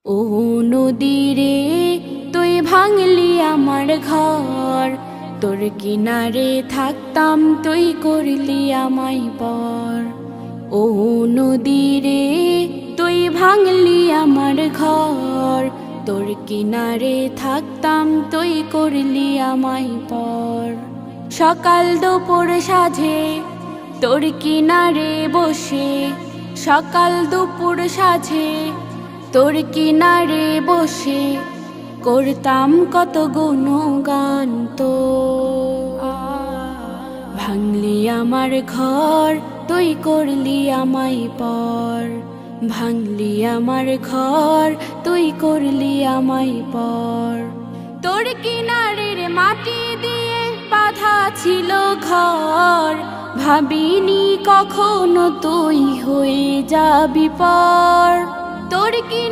ও নদী রে তুই ভাঙলি আমার ঘর, তোর কিনারে থাকতাম তুই করলি আমায় পর। ও নদী রে তুই ভাঙলি আমার ঘর, তোর কিনারে থাকতাম তুই করলি আমায় পর। সকাল দুপুর সাঁঝে তোর কিনারে বসে, সকাল দুপুর সাঁঝে তোর কিনারে বসে করতাম কত গুণগান তো। ভাঙলি আমার ঘর তুই করলি আমায় পর, ভাঙলি আমার ঘর তুই করলি আমায় পর। তোর কিনারের মাটি দিয়ে বাঁধা ছিল ঘর, ভাবিনি কখনো তুই হয়ে যাবি পর। তোর কিনারে